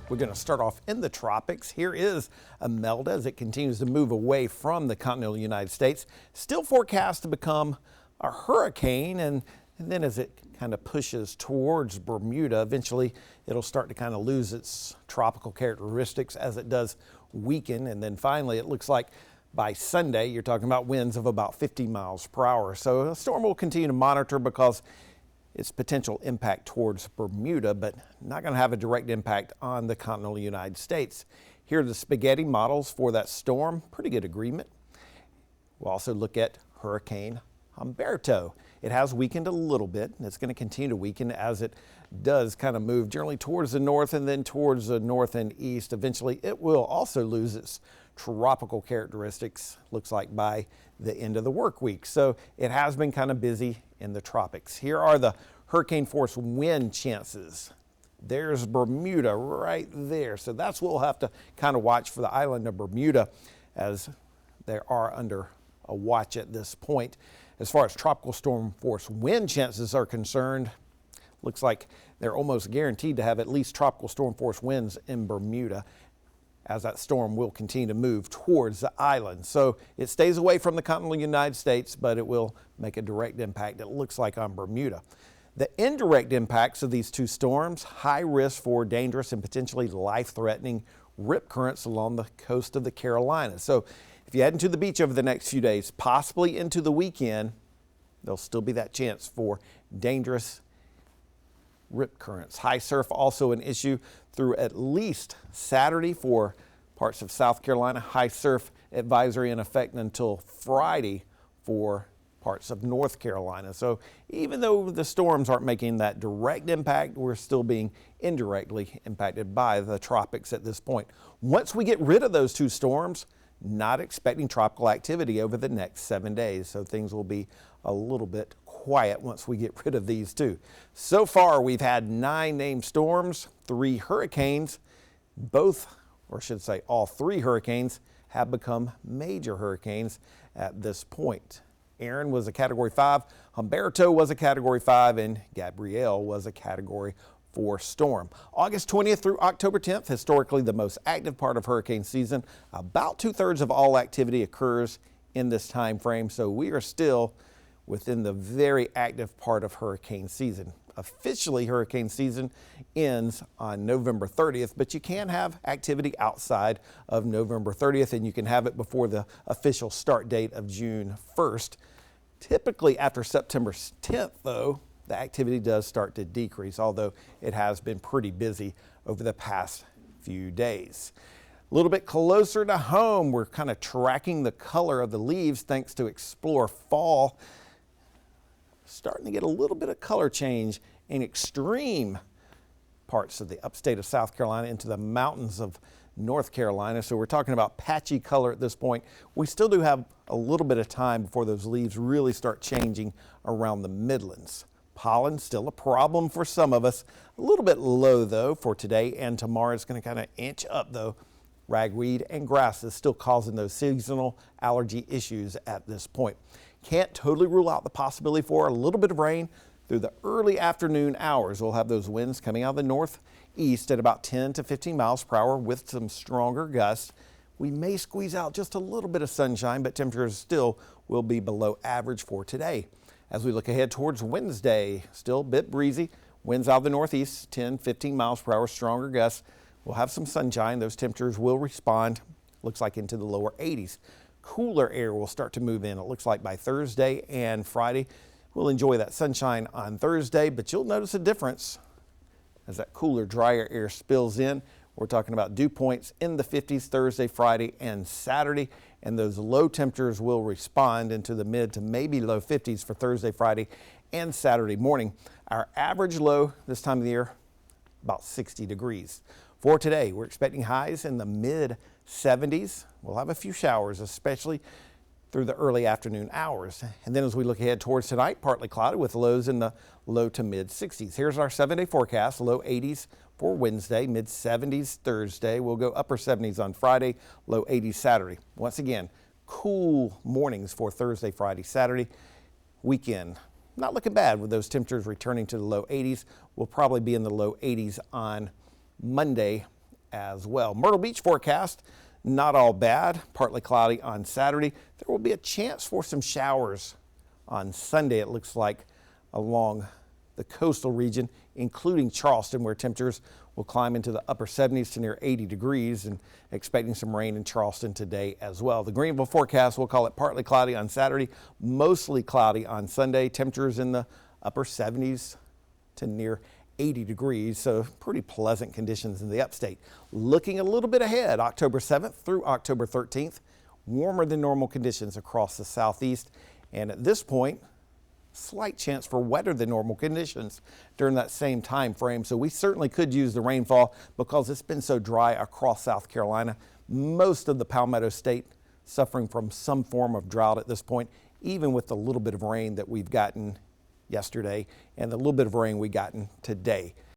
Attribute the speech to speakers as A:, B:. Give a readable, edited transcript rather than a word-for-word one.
A: We're going to start off in the tropics. Here is Imelda as it continues to move away from the continental United States. Still forecast to become a hurricane, and then as it kind of pushes towards Bermuda, eventually it'll start to kind of lose its tropical characteristics as it does weaken. And then finally, it looks like by Sunday, you're talking about winds of about 50 miles per hour. So the storm will continue to monitor because its potential impact towards Bermuda, but not going to have a direct impact on the continental United States. Here are the spaghetti models for that storm. Pretty good agreement. We'll also look at Hurricane Humberto. It has weakened a little bit, and it's going to continue to weaken as it does kind of move generally towards the north and then towards the north and east. Eventually, it will also lose its tropical characteristics, looks like by the end of the work week. So it has been kind of busy in the tropics. Here are the hurricane force wind chances. There's Bermuda right there. So that's what we'll have to kind of watch for the island of Bermuda, as they are under a watch at this point. As far as tropical storm force wind chances are concerned, looks like they're almost guaranteed to have at least tropical storm force winds in Bermuda, as that storm will continue to move towards the island. So it stays away from the continental United States, but it will make a direct impact, it looks like, on Bermuda. The indirect impacts of these two storms: high risk for dangerous and potentially life-threatening rip currents along the coast of the Carolinas. So if you head into the beach over the next few days, possibly into the weekend, there'll still be that chance for dangerous rip currents. High surf also an issue through at least Saturday for parts of South Carolina. High surf advisory in effect until Friday for parts of North Carolina. So even though the storms aren't making that direct impact, we're still being indirectly impacted by the tropics at this point. Once we get rid of those two storms, not expecting tropical activity over the next 7 days. So things will be a little bit quiet once we get rid of these two. So far, we've had 9 named storms, 3 hurricanes. Both, or I should say all 3 hurricanes, have become major hurricanes at this point. Aaron was a Category 5, Humberto was a Category 5, and Gabrielle was a Category 4 storm. August 20th through October 10th, historically the most active part of hurricane season. About 2/3 of all activity occurs in this time frame, so we are still within the very active part of hurricane season. Officially, hurricane season ends on November 30th, but you can have activity outside of November 30th, and you can have it before the official start date of June 1st. Typically after September 10th, though, the activity does start to decrease, although it has been pretty busy over the past few days. A little bit closer to home, we're kind of tracking the color of the leaves thanks to Explore Fall. Starting to get a little bit of color change in extreme parts of the upstate of South Carolina into the mountains of North Carolina. So we're talking about patchy color at this point. We still do have a little bit of time before those leaves really start changing around the Midlands. Pollen still a problem for some of us. A little bit low though for today and tomorrow. It's going to kind of inch up though. Ragweed and grass is still causing those seasonal allergy issues at this point. Can't totally rule out the possibility for a little bit of rain through the early afternoon hours. We'll have those winds coming out of the northeast at about 10 to 15 miles per hour with some stronger gusts. We may squeeze out just a little bit of sunshine, but temperatures still will be below average for today. As we look ahead towards Wednesday, still a bit breezy. Winds out of the northeast, 10, 15 miles per hour, stronger gusts. We'll have some sunshine. Those temperatures will respond, looks like into the lower 80s. Cooler air will start to move in. It looks like by Thursday and Friday. We'll enjoy that sunshine on Thursday, but you'll notice a difference as that cooler, drier air spills in. We're talking about dew points in the 50s Thursday, Friday, and Saturday, and those low temperatures will respond into the mid to maybe low 50s for Thursday, Friday, and Saturday morning. Our average low this time of the year, about 60 degrees. For today, we're expecting highs in the mid 70s. We'll have a few showers, especially through the early afternoon hours. And then as we look ahead towards tonight, partly cloudy with lows in the low to mid 60s. Here's our 7-day forecast: low 80s for Wednesday, mid 70s Thursday. We'll go upper 70s on Friday, low 80s Saturday. Once again, cool mornings for Thursday, Friday, Saturday. Weekend, not looking bad with those temperatures returning to the low 80s. We'll probably be in the low 80s on Monday as well. Myrtle Beach forecast, not all bad. Partly cloudy on Saturday. There will be a chance for some showers on Sunday, it looks like, along the coastal region, including Charleston, where temperatures will climb into the upper 70s to near 80 degrees, and expecting some rain in Charleston today as well. The Greenville forecast, we'll call it partly cloudy on Saturday, mostly cloudy on Sunday. Temperatures in the upper 70s to near 80 degrees, so pretty pleasant conditions in the upstate. Looking a little bit ahead, October 7th through October 13th, warmer than normal conditions across the southeast, and at this point, slight chance for wetter than normal conditions during that same time frame. So we certainly could use the rainfall because it's been so dry across South Carolina. Most of the Palmetto State suffering from some form of drought at this point, even with the little bit of rain that we've gotten yesterday and the little bit of rain we gotten today.